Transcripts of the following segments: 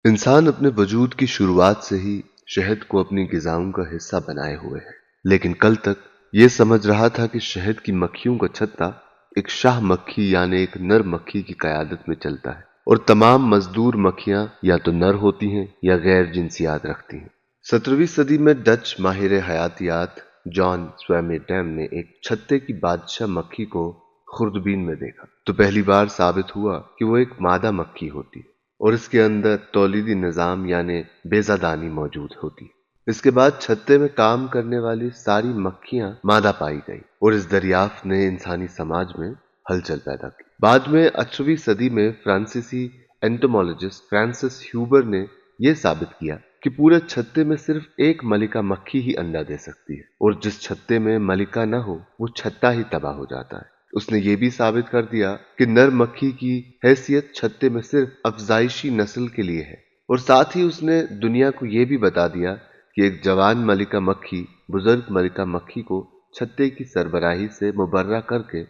انسان اپنے وجود کی شروعات سے ہی شہد کو اپنی غذاؤں کا حصہ بنائے ہوئے ہے، لیکن کل تک یہ سمجھ رہا تھا کہ شہد کی مکھیوں کا چھتا ایک شاہ مکھی یعنی ایک نر مکھی کی قیادت میں چلتا ہے، اور تمام مزدور مکھیاں یا تو نر ہوتی ہیں یا غیر جنسیات رکھتی ہیں۔ 17ویں صدی میں ڈچ ماہر حیاتیات جان سویمرٹیم نے ایک چھتے کی بادشاہ مکھی کو خوردبین میں دیکھا تو پہلی بار ثابت ہوا کہ وہ ایک مادہ مکھی ہوتی ہے اور اس کے اندر تولیدی نظام یعنی بیضہ دانی موجود ہوتی ہے۔ اس کے بعد چھتے میں کام کرنے والی ساری مکھیاں مادہ پائی گئی اور اس دریافت نے انسانی سماج میں ہلچل پیدا کی۔ بعد میں 18ویں صدی میں فرانسیسی انٹومولوجسٹ فرانسس ہیوبر نے یہ ثابت کیا کہ پورے چھتے میں صرف ایک ملکہ مکھی ہی انڈا دے سکتی ہے، اور جس چھتے میں ملکہ نہ ہو وہ چھتا ہی تباہ ہو جاتا ہے۔ اس نے یہ بھی ثابت کر دیا کہ نر مکھی کی حیثیت چھتے میں صرف افزائشی نسل کے لیے ہے، اور ساتھ ہی اس نے دنیا کو یہ بھی بتا دیا کہ ایک جوان ملکہ مکھی بزرگ ملکہ مکھی کو چھتے کی سربراہی سے مبرہ کر کے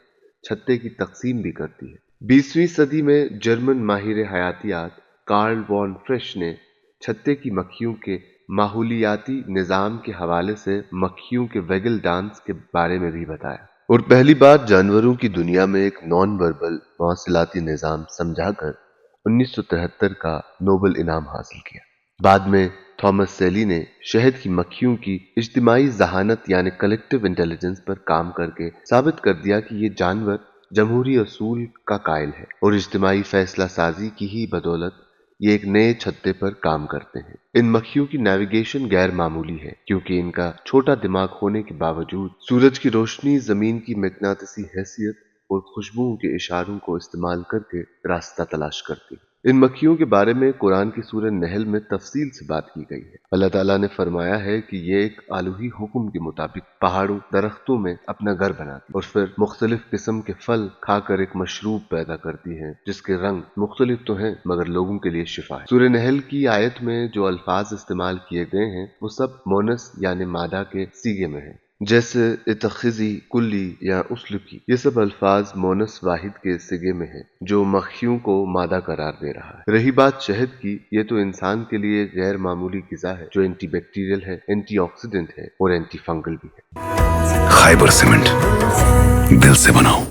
چھتے کی تقسیم بھی کرتی ہے۔ 20ویں صدی میں جرمن ماہر حیاتیات کارل وان فرش نے چھتے کی مکھیوں کے ماحولیاتی نظام کے حوالے سے مکھیوں کے ویگل ڈانس کے بارے میں بھی بتایا، اور پہلی بار جانوروں کی دنیا میں ایک نان وربل مواصلاتی نظام سمجھا کر 1973 کا نوبل انعام حاصل کیا۔ بعد میں تھامس سیلی نے شہد کی مکھیوں کی اجتماعی ذہانت یعنی کلیکٹیو انٹیلیجنس پر کام کر کے ثابت کر دیا کہ یہ جانور جمہوری اصول کا قائل ہے، اور اجتماعی فیصلہ سازی کی ہی بدولت یہ ایک نئے چھتے پر کام کرتے ہیں۔ ان مکھیوں کی نیویگیشن غیر معمولی ہے، کیونکہ ان کا چھوٹا دماغ ہونے کے باوجود سورج کی روشنی، زمین کی مقناطیسی حیثیت اور خوشبوؤں کے اشاروں کو استعمال کر کے راستہ تلاش کرتی ہیں۔ ان مکھیوں کے بارے میں قرآن کی سورہ نحل میں تفصیل سے بات کی گئی ہے۔ اللہ تعالیٰ نے فرمایا ہے کہ یہ ایک الوہی حکم کے مطابق پہاڑوں، درختوں میں اپنا گھر بناتی اور پھر مختلف قسم کے پھل کھا کر ایک مشروب پیدا کرتی ہیں جس کے رنگ مختلف تو ہیں مگر لوگوں کے لیے شفا ہے۔ سورہ نحل کی آیت میں جو الفاظ استعمال کیے گئے ہیں وہ سب مونس یعنی مادہ کے صیغے میں ہیں، جیسے اتخذی، کلی یا اسلکی۔ یہ سب الفاظ مونس واحد کے صیغے میں ہیں جو مکھیوں کو مادہ قرار دے رہا ہے۔ رہی بات شہد کی، یہ تو انسان کے لیے غیر معمولی غذا ہے جو اینٹی بیکٹیریل ہے، اینٹی آکسیڈنٹ ہے اور اینٹی فنگل بھی ہے۔ خیبر سیمنٹ، دل سے بناؤ۔